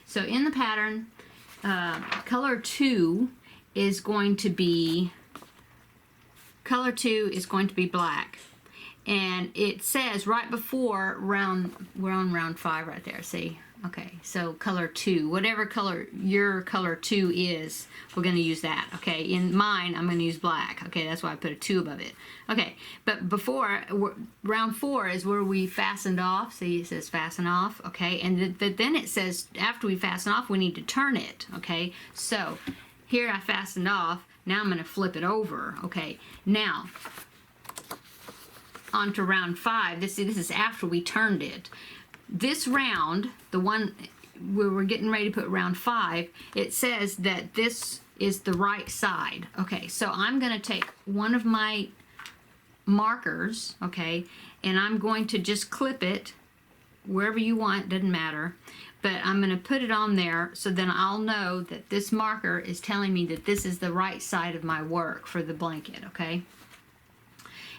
So in the pattern, color 2 is going to be black. And it says right before we're on round 5 right there, see? Okay, so color 2, whatever color your color 2 is, we're going to use that, okay? In mine, I'm going to use black, okay? That's why I put a 2 above it. Okay, but before, round 4 is where we fastened off. See, it says fasten off, okay? And then it says after we fasten off, we need to turn it, okay? So here I fastened off. Now I'm going to flip it over, okay? Now, on to round 5. This is after we turned it. This round, the one where we're getting ready to put round 5, it says that this is the right side. Okay, so I'm going to take one of my markers, okay, and I'm going to just clip it wherever you want, doesn't matter, but I'm going to put it on there so then I'll know that this marker is telling me that this is the right side of my work for the blanket, okay?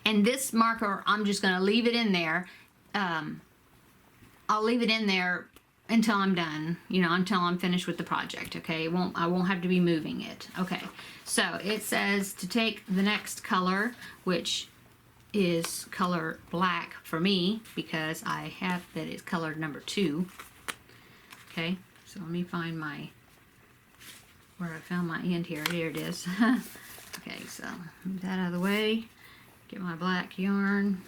And this marker, I'm just going to leave it in there. I'll leave it in there until I'm done, you know, until I'm finished with the project, okay? I won't have to be moving it. Okay, so it says to take the next color, which is color black for me, because I have that it's color number 2. Okay, so let me find where I found my end here. Here it is. Okay, so move that out of the way. Get my black yarn.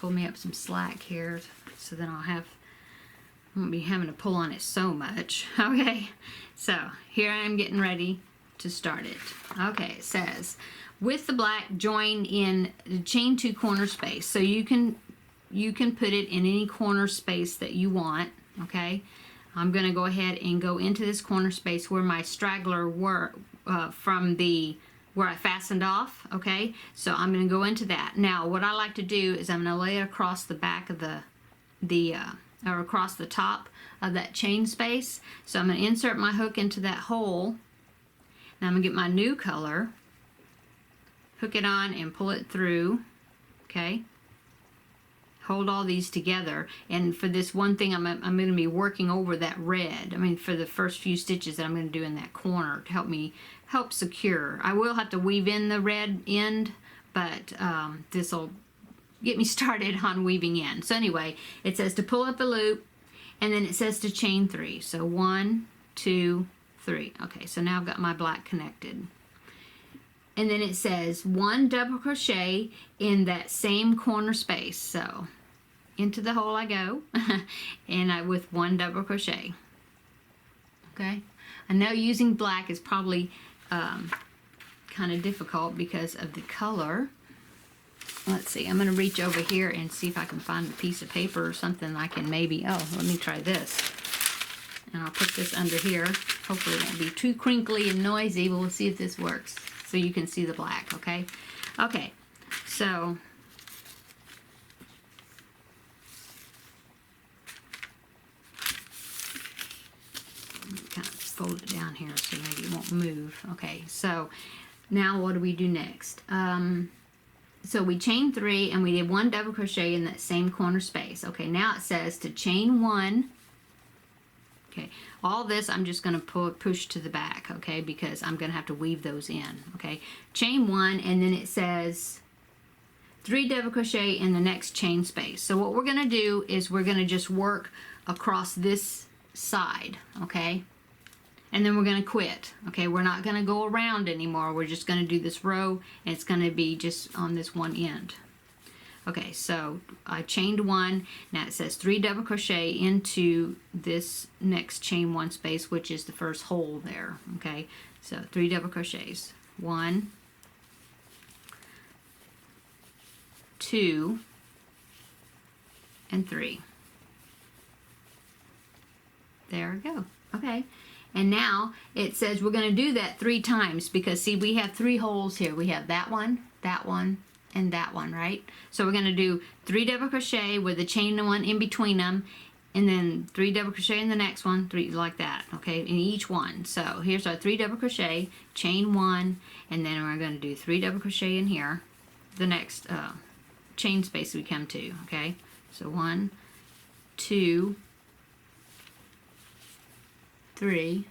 Pull me up some slack here so then I won't be having to pull on it so much. Okay, so here I am getting ready to start it. Okay, it says with the black join in the chain 2 corner space. So you can put it in any corner space that you want. Okay, I'm going to go ahead and go into this corner space where my straggler were from where I fastened off, okay? So I'm going to go into that. Now, what I like to do is I'm going to lay it across the back of or across the top of that chain space. So I'm going to insert my hook into that hole. Now I'm going to get my new color, hook it on and pull it through, okay? Hold all these together, and for this one thing I'm going to be working over that red. I mean, for the first few stitches that I'm going to do in that corner to help secure. I will have to weave in the red end, but this will get me started on weaving in. So anyway, it says to pull up a loop, and then it says to chain 3. So 1, 2, 3. Okay, so now I've got my black connected. And then it says 1 double crochet in that same corner space. So into the hole I go, and with 1 double crochet. Okay, I know using black is probably kind of difficult because of the color. Let's see, I'm going to reach over here and see if I can find a piece of paper or something I can maybe, let me try this. And I'll put this under here. Hopefully it won't be too crinkly and noisy, but we'll see if this works. So you can see the black, okay? Okay, so kind of fold it down here so maybe it won't move. Okay, so now what do we do next? So we chain 3 and we did 1 double crochet in that same corner space. Okay, now it says to chain 1. Okay, all this I'm just going to push to the back, okay, because I'm going to have to weave those in, okay. Chain 1, and then it says 3 double crochet in the next chain space. So what we're going to do is we're going to just work across this side, okay, and then we're going to quit, okay. We're not going to go around anymore. We're just going to do this row, and it's going to be just on this one end. Okay, so I chained 1. Now it says 3 double crochet into this next chain 1 space, which is the first hole there. Okay, so 3 double crochets. 1, 2, and 3. There we go. Okay, and now it says we're going to do that 3 times because see, we have 3 holes here. We have that one, and that one, right? So we're going to do 3 double crochet with a chain 1 in between them, and then 3 double crochet in the next one, 3 like that, okay, in each one. So here's our 3 double crochet, chain 1, and then we're going to do 3 double crochet in here, the next chain space we come to, okay? So 1, 2, 3.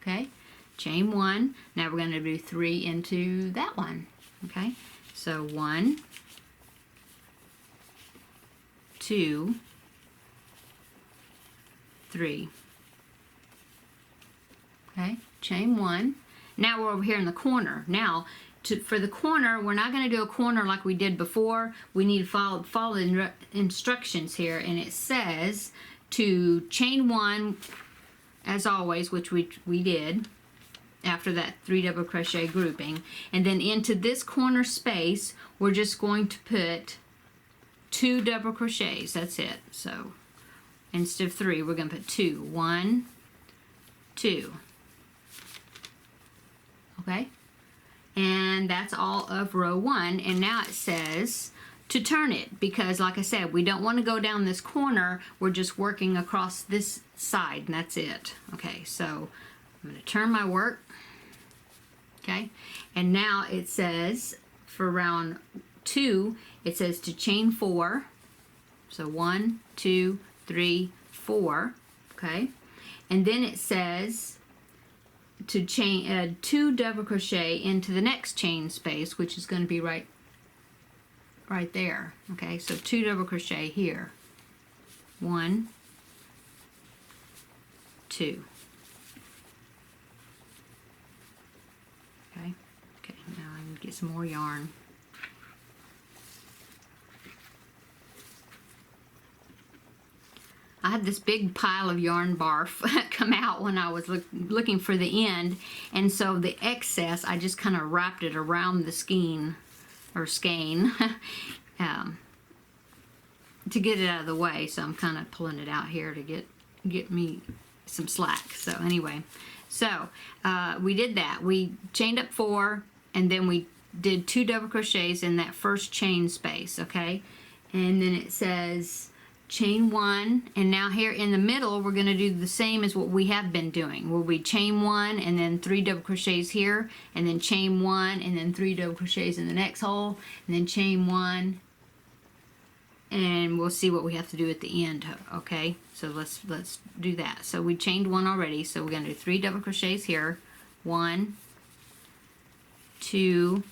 Okay, chain 1. Now we're going to do 3 into that one. Okay, so 1, 2, 3. Okay, chain 1. Now we're over here in the corner. Now, for the corner, we're not going to do a corner like we did before. We need to follow the instructions here, and it says to chain 1, as always, which we did after that 3 double crochet grouping, and then into this corner space, we're just going to put 2 double crochets. That's it. So instead of 3, we're going to put 2. 1, 2. Okay, and that's all of row 1. And now it says to turn it, because like I said, we don't want to go down this corner. We're just working across this side, and that's it. Okay, so I'm going to turn my work. Okay, and now it says for round 2, it says to chain 4. So 1, 2, 3, 4. Okay, and then it says to chain 2 double crochet into the next chain space, which is going to be right there. Okay, so 2 double crochet here. 1, 2. Okay, now I can get some more yarn. I had this big pile of yarn barf come out when I was looking for the end, and so the excess, I just kind of wrapped it around the skein, or skein, to get it out of the way. So I'm kind of pulling it out here to get me some slack. So anyway, so we did that. We chained up 4, and then we did 2 double crochets in that first chain space. Okay, and then it says chain 1, and now here in the middle we're going to do the same as what we have been doing, where we chain 1 and then 3 double crochets here, and then chain 1 and then 3 double crochets in the next hole, and then chain 1, and we'll see what we have to do at the end. Okay, so let's do that. So we chained 1 already, so we're going to do 3 double crochets here. 1, 2,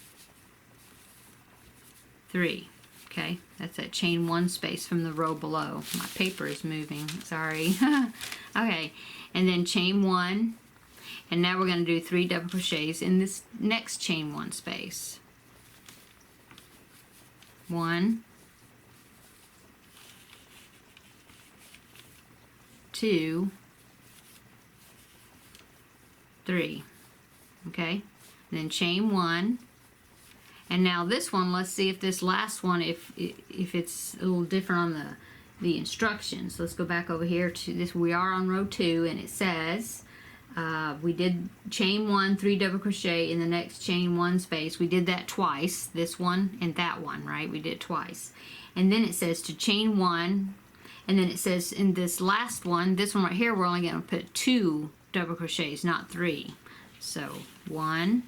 3. Okay, that's that chain 1 space from the row below. My paper is moving, sorry. Okay, and then chain 1, and now we're going to do 3 double crochets in this next chain 1 space. 1, 2, 3. Okay, and then chain 1. And now this one, let's see if this last one, if it's a little different on the instructions. Let's go back over here to this. We are on row 2, and it says we did chain 1, 3 double crochet in the next chain 1 space. We did that twice, this one and that one, right? We did it twice. And then it says to chain 1, and then it says in this last one, this one right here, we're only going to put 2 double crochets, not 3. So 1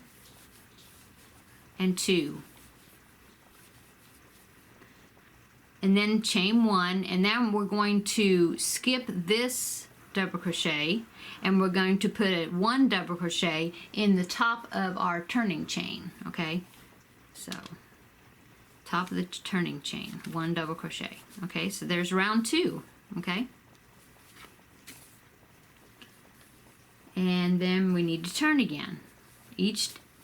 and 2, and then chain 1, and now we're going to skip this double crochet, and we're going to put 1 double crochet in the top of our turning chain. Okay, so top of the turning chain, 1 double crochet. Okay, so there's round 2. Okay, and then we need to turn again.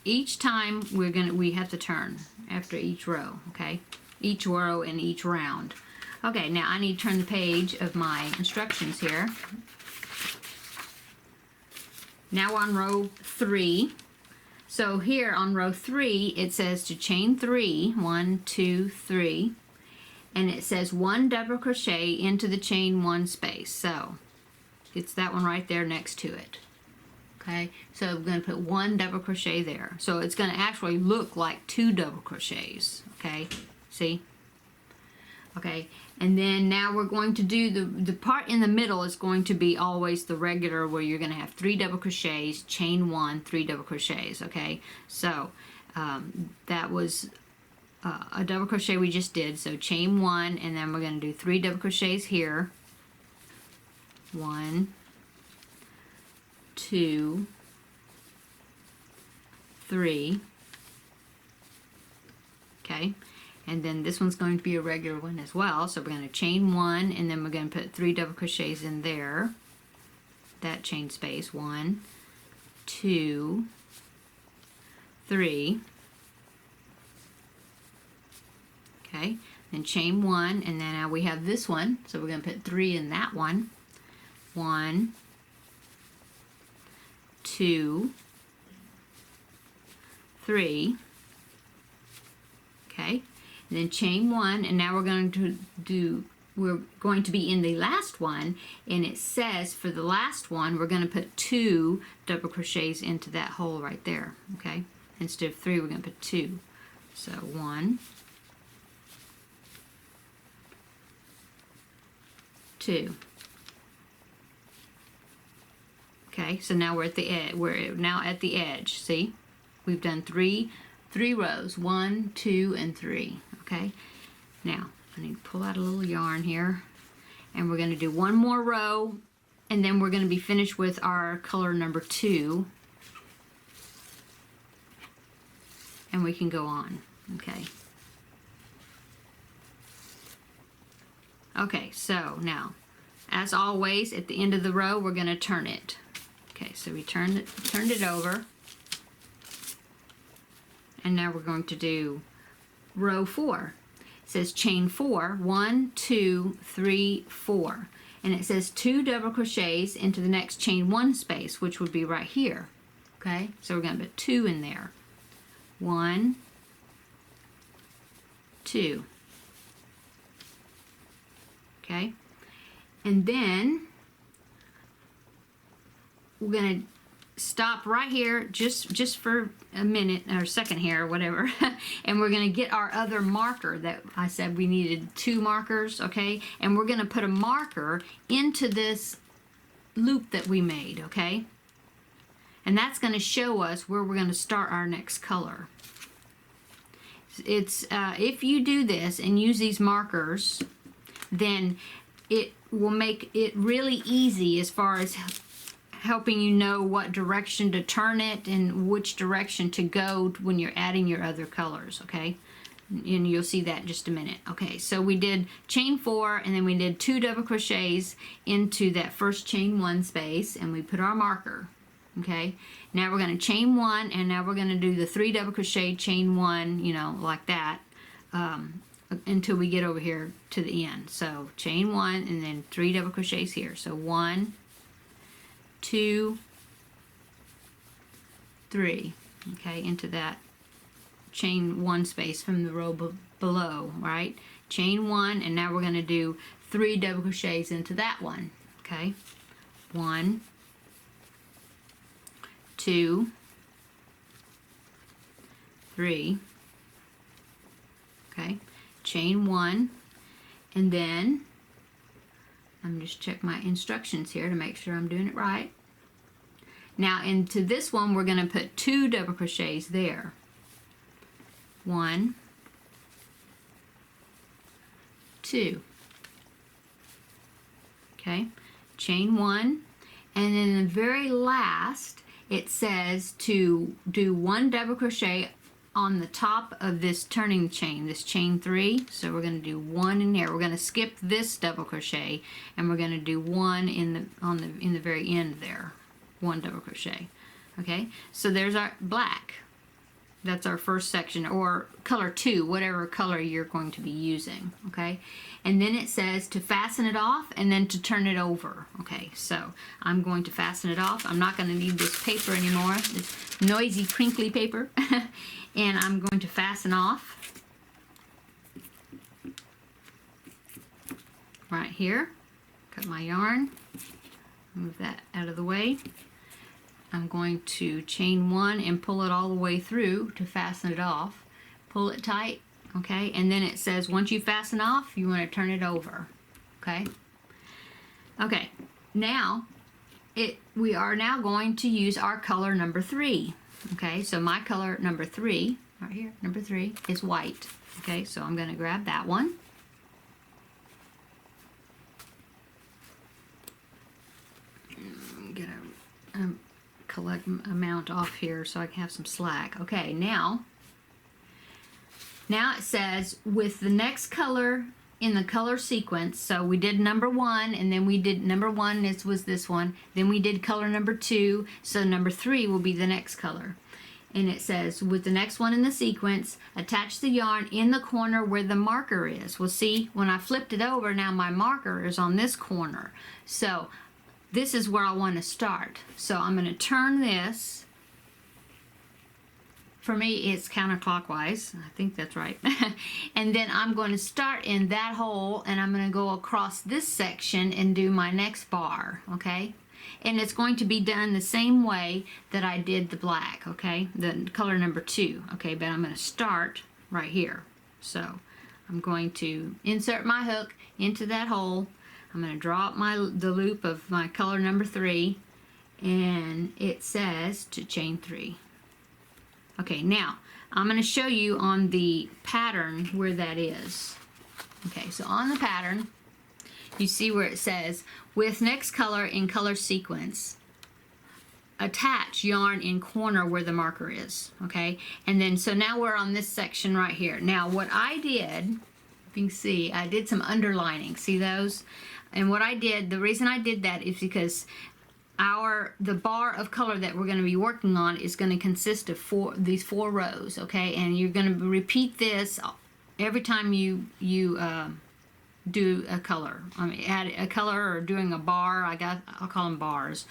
Each time we have to turn after each row. Okay, each row and each round. Okay, now I need to turn the page of my instructions here. Now on row 3. So here on row 3, it says to chain 3, 1, 2, 3, and it says 1 double crochet into the chain 1 space. So it's that one right there next to it. Okay, so we're going to put 1 double crochet there. So it's going to actually look like 2 double crochets. Okay, see? Okay, and then now we're going to do the part in the middle is going to be always the regular, where you're going to have 3 double crochets, chain 1, 3 double crochets. Okay, so that was a double crochet we just did. So chain 1, and then we're going to do 3 double crochets here. 1, 2, 3. Okay, and then this one's going to be a regular one as well, so we're going to chain 1, and then we're going to put 3 double crochets in there, that chain space. 1, 2, 3. Okay, then chain 1, and then now we have this one, so we're going to put 3 in that one. 1, 2, 3. Okay, and then chain 1, and now we're going to be in the last one, and it says for the last one we're going to put 2 double crochets into that hole right there. Okay, instead of 3 we're going to put 2. So 1, 2. Okay, so now we're at the edge. We're now at the edge. See, we've done three rows. 1, 2, and 3. Okay, now I need to pull out a little yarn here, and we're going to do one more row, and then we're going to be finished with our color number 2, and we can go on. Okay. Okay, so now, as always, at the end of the row, we're going to turn it. Okay, so we turned it over, and now we're going to do row 4. It says chain 4, 1, 2, 3, 4, and it says 2 double crochets into the next chain 1 space, which would be right here. Okay, so we're going to put 2 in there. 1, 2. Okay, and then we're going to stop right here just for a minute or a second here or whatever, and we're going to get our other marker that I said we needed 2 markers. Okay, and we're going to put a marker into this loop that we made. Okay, and that's going to show us where we're going to start our next color. It's if you do this and use these markers, then it will make it really easy as far as helping you know what direction to turn it and which direction to go when you're adding your other colors. Okay, and you'll see that in just a minute. Okay, so we did chain 4, and then we did 2 double crochets into that first chain 1 space, and we put our marker. Okay, now we're going to chain 1, and now we're going to do the 3 double crochet, chain 1, you know, like that, until we get over here to the end. So chain 1, and then 3 double crochets here. So 1, 2, 3. Okay, into that chain 1 space from the row below, right? Chain 1, and now we're going to do 3 double crochets into that one. Okay, 1, 2, 3. Okay, chain 1, and then I'm just check my instructions here to make sure I'm doing it right. Now into this one we're going to put 2 double crochets there. 1, 2. Okay, chain 1, and then the very last it says to do 1 double crochet on the top of this turning chain, this chain 3. So we're going to do 1 in there. We're going to skip this double crochet, and we're going to do 1 in the very end there. 1 double crochet. Okay, so there's our black. That's our first section, or color 2, whatever color you're going to be using. Okay, and then it says to fasten it off and then to turn it over. Okay, so I'm going to fasten it off. I'm not going to need this paper anymore, this noisy crinkly paper. And I'm going to fasten off right here. Cut my yarn, move that out of the way. I'm going to chain 1 and pull it all the way through to fasten it off. Pull it tight, okay? And then it says once you fasten off, you want to turn it over, okay? Okay, now we are now going to use our color number 3. Okay, so my color number 3, right here, number 3, is white. Okay, so I'm going to grab that one. Get a collect amount off here so I can have some slack. Okay, now it says with the next color in the color sequence, so we did number 1, and then we did number 1 was this one, then we did color number 2, so number 3 will be the next color. And it says, with the next one in the sequence, attach the yarn in the corner where the marker is. Well, see, when I flipped it over, now my marker is on this corner. So this is where I want to start. So I'm going to turn this. For me, it's counterclockwise. I think that's right. And then I'm going to start in that hole, and I'm going to go across this section and do my next bar, okay? And it's going to be done the same way that I did the black, okay? The color number 2, okay? But I'm going to start right here. So I'm going to insert my hook into that hole. I'm going to draw up the loop of my color number 3, and it says to chain 3. Okay, now I'm going to show you on the pattern where that is. Okay, so on the pattern, you see where it says, with next color in color sequence, attach yarn in corner where the marker is, okay? And then, so now we're on this section right here. Now, what I did, if you can see, I did some underlining. See those? And what I did, the reason I did that is because the bar of color that we're going to be working on is going to consist of these 4 rows, okay? And you're going to repeat this every time you do a color. I mean, add a color or doing a bar. I'll call them bars.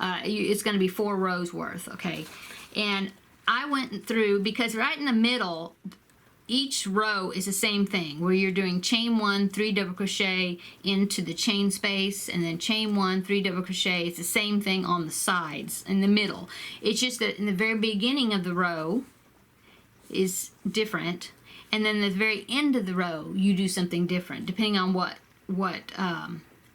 It's going to be 4 rows worth, okay? And I went through, because right in the middle, each row is the same thing, where you're doing chain 1, 3 double crochet into the chain space, and then chain 1, 3 double crochet. It's the same thing on the sides in the middle. It's just that in the very beginning of the row is different, and then the very end of the row you do something different depending on what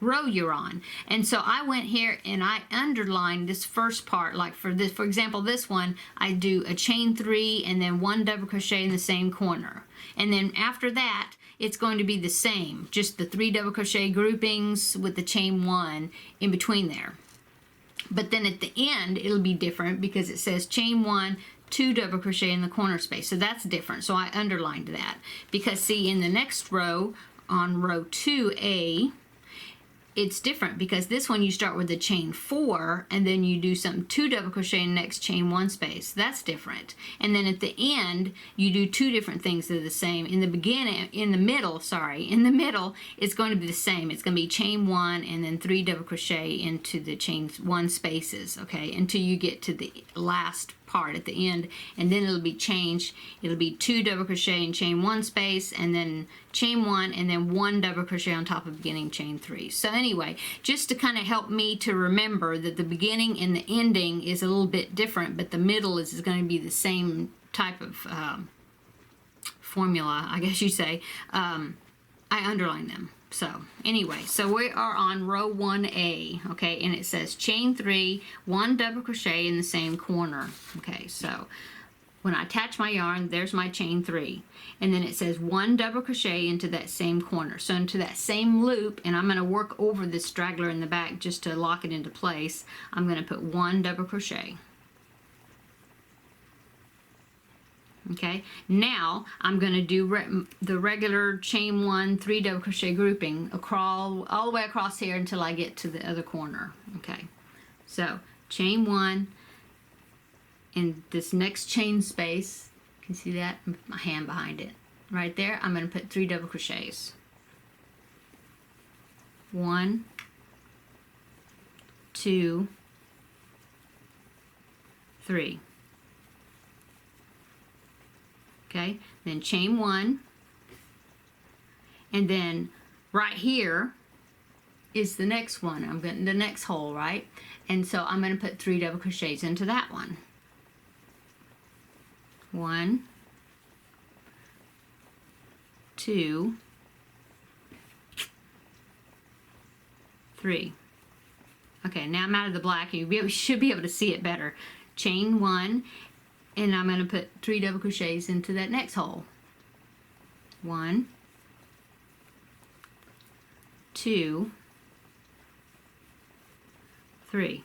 row you're on. And so I went here and I underlined this first part. Like for example, this one, I do a chain 3 and then 1 double crochet in the same corner, and then after that it's going to be the same, just the 3 double crochet groupings with the chain 1 in between there. But then at the end it'll be different because it says chain 1, 2 double crochet in the corner space, so that's different. So I underlined that because, see, in the next row, on row 2A, it's different because this one you start with the chain 4 and then you do some 2 double crochet in the next chain 1 space. That's different. And then at the end you do 2 different things that are the same. In the middle it's going to be the same. It's going to be chain 1 and then 3 double crochet into the chain 1 spaces, okay, until you get to the last part at the end, and then it'll be changed. It'll be 2 double crochet in chain 1 space, and then chain 1, and then 1 double crochet on top of beginning chain 3. So anyway, just to kind of help me to remember that the beginning and the ending is a little bit different, but the middle is going to be the same type of formula, I guess you say. I underline them. So anyway, so we are on row 1A, okay, and it says chain 3, 1 double crochet in the same corner. Okay, so when I attach my yarn, there's my chain 3, and then it says 1 double crochet into that same corner, so into that same loop. And I'm going to work over this straggler in the back just to lock it into place. I'm going to put 1 double crochet. Okay, now I'm going to do the regular chain 1, 3 double crochet grouping all the way across here until I get to the other corner. Okay, so chain 1 in this next chain space. Can you see that? My hand behind it. Right there, I'm going to put 3 double crochets. 1, 2, 3. Okay, then chain 1, and then right here is the next one. I'm getting the next hole, right? And so I'm going to put 3 double crochets into that one. 1, 2, 3. Okay, now I'm out of the black. You should be able to see it better. Chain 1. And I'm going to put 3 double crochets into that next hole. 1, 2, 3.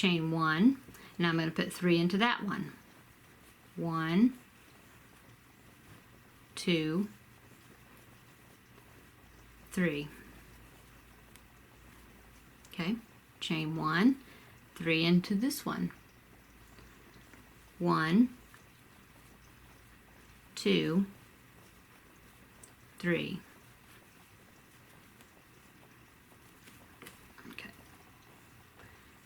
chain 1, and I'm going to put 3 into that one. 1, 2, 3. Okay, chain 1, 3 into this one. 1, 2, 3. Okay,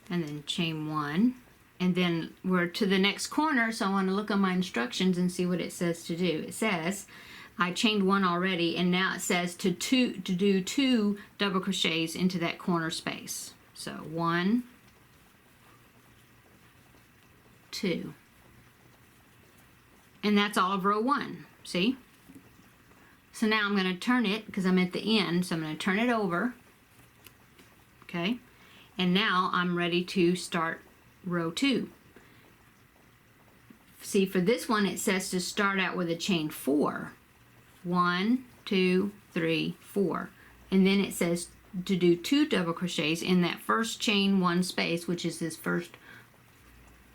and then chain 1, and then we're to the next corner, so I want to look on my instructions and see what it says to do. It says I chained 1 already, and now it says to do 2 double crochets into that corner space. So 1, 2. And that's all of row 1, see? So now I'm going to turn it, because I'm at the end, so I'm going to turn it over. Okay? And now I'm ready to start row 2. See, for this one it says to start out with a chain 4. 1, 2, 3, 4. And then it says to do 2 double crochets in that first chain 1 space, which is this first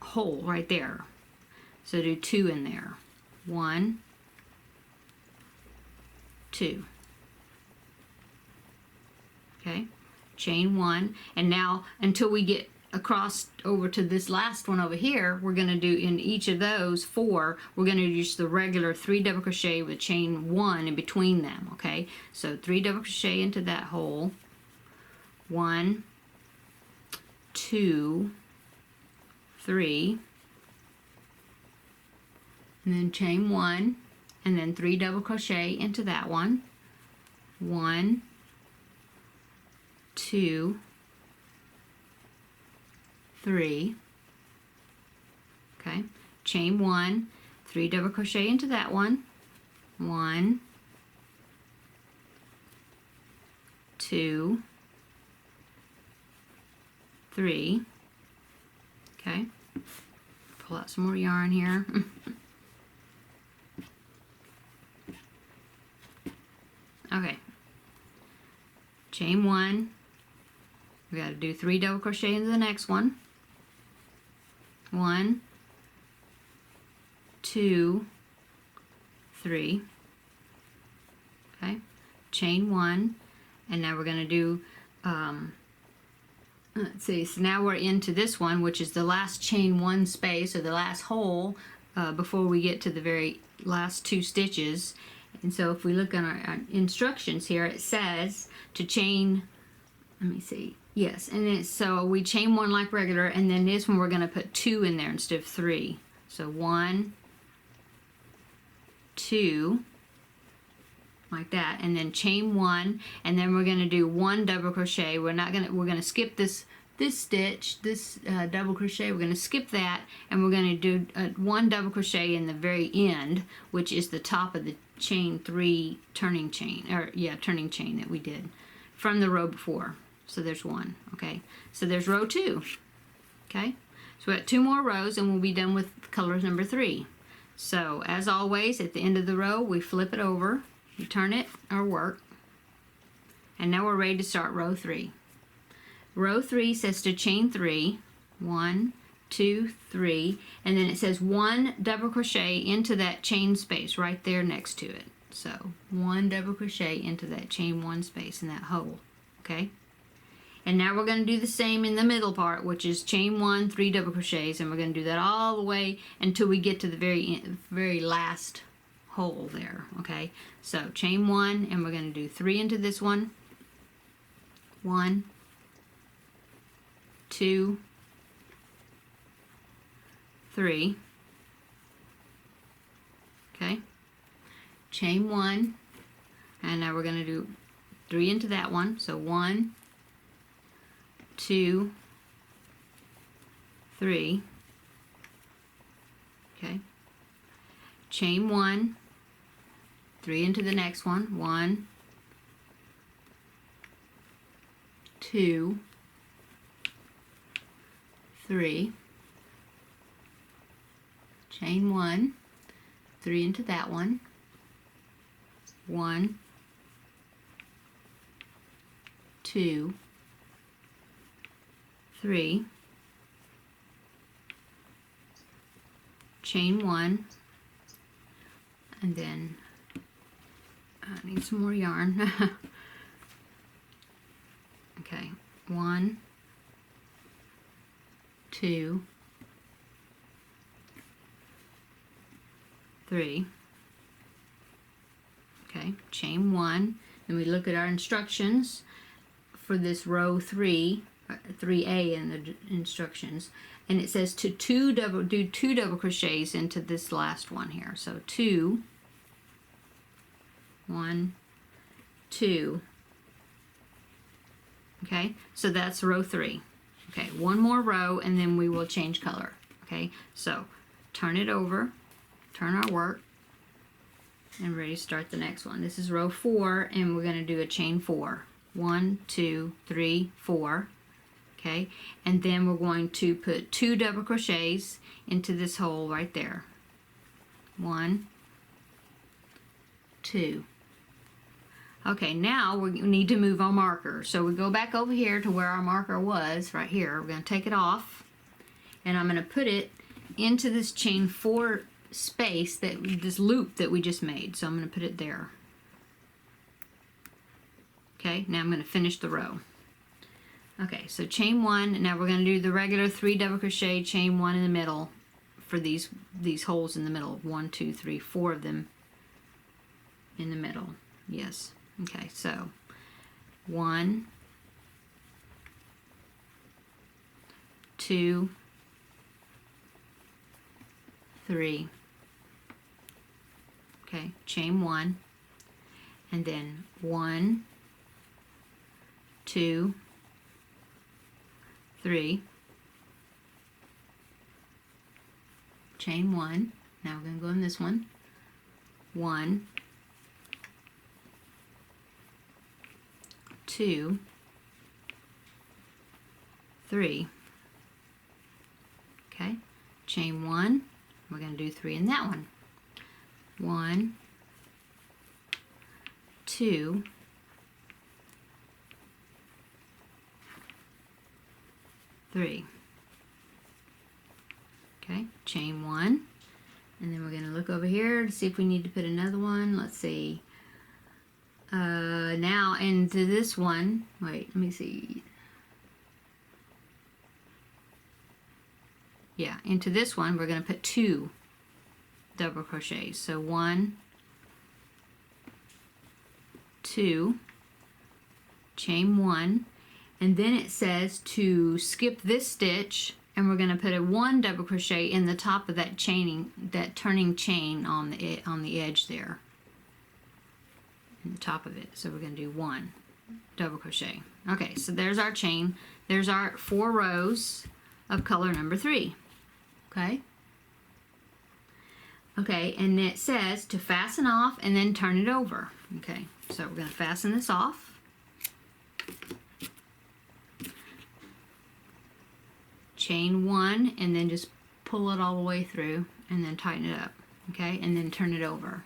hole right there. So do 2 in there. 1, 2. Okay, chain 1, and now until we get across over to this last one over here, we're going to do in each of those 4, we're going to use the regular 3 double crochet with chain 1 in between them. Okay, so 3 double crochet into that hole. 1, 2, 3, and then chain 1, and then 3 double crochet into that one. 1, 2, 3. Okay, chain 1, 3 double crochet into that one. 1, 2, 3. Okay, pull out some more yarn here. Okay, chain 1, we got to do 3 double crochet into the next one. 1, 2, 3. Okay, chain 1, and now we're going to do let's see, so now we're into this one, which is the last chain 1 space, or the last hole before we get to the very last 2 stitches. And so if we look on our instructions here, it says to chain, let me see, yes, and it's, so we chain 1 like regular, and then this one we're going to put 2 in there instead of 3. So 1, 2, like that, and then chain 1, and then we're going to do 1 double crochet. We're going to skip this stitch, this double crochet. We're going to skip that, and we're going to do 1 double crochet in the very end, which is the top of the chain 3 turning chain, or yeah, turning chain that we did from the row before. So there's 1. Okay, so there's row 2. Okay, so we got 2 more rows, and we'll be done with color number 3. So as always, at the end of the row, we flip it over, you turn it, our work, and now we're ready to start row 3. Row 3 says to chain 3, 1, 2, 3, and then it says 1 double crochet into that chain space right there next to it. So 1 double crochet into that chain 1 space in that hole. Okay, and now we're going to do the same in the middle part, which is chain 1, 3 double crochets, and we're going to do that all the way until we get to the very last hole there. Okay, so chain 1, and we're going to do 3 into this one. 1, 2, 3. Okay, chain 1, and now we're going to do 3 into that one. So 1, 2, 3. Okay, chain 1, 3 into the next one. 1, 2, 3. Chain 1, 3 into that one. 1, 2, 3. chain 1, and then I need some more yarn. Okay, 1, 2, 3. Okay, chain 1, and we look at our instructions for this row 3, 3A in the instructions, and it says to do 2 double crochets into this last one here. So 2, 1, 2. Okay, so that's row 3. Okay, one more row and then we will change color. Okay, so turn it over, turn our work, and ready to start the next one. This is row 4, and we're going to do a chain 4. 1, 2, 3, 4. Okay, and then we're going to put 2 double crochets into this hole right there. 1, 2. Okay, now we need to move our marker. So we go back over here to where our marker was, right here. We're going to take it off, and I'm going to put it into this chain 4 space, this loop that we just made. So I'm going to put it there. Okay, now I'm going to finish the row. Okay, so chain 1. Now we're going to do the regular 3 double crochet, chain 1 in the middle for these holes in the middle. 1, 2, 3, 4 of them in the middle. Yes. Okay, so 1, 2, 3. Okay, chain 1, and then 1, 2, 3, chain 1. Now we're going to go in this one. 1, 2, 3. Okay, chain 1. We're going to do 3 in that one. 1, 2, 3. Okay, chain 1, and then we're going to look over here to see if we need to put another one. Let's see. Now into this one, wait, let me see. Yeah, into this one we're going to put 2 double crochets. So 1, 2, chain 1, and then it says to skip this stitch, and we're going to put a 1 double crochet in the top of that turning chain on the edge there, in the top of it. So we're going to do 1 double crochet. Okay, so there's our chain. There's our 4 rows of color number 3. Okay. Okay, and it says to fasten off and then turn it over. Okay, so we're going to fasten this off. Chain 1 and then just pull it all the way through and then tighten it up. Okay, and then turn it over.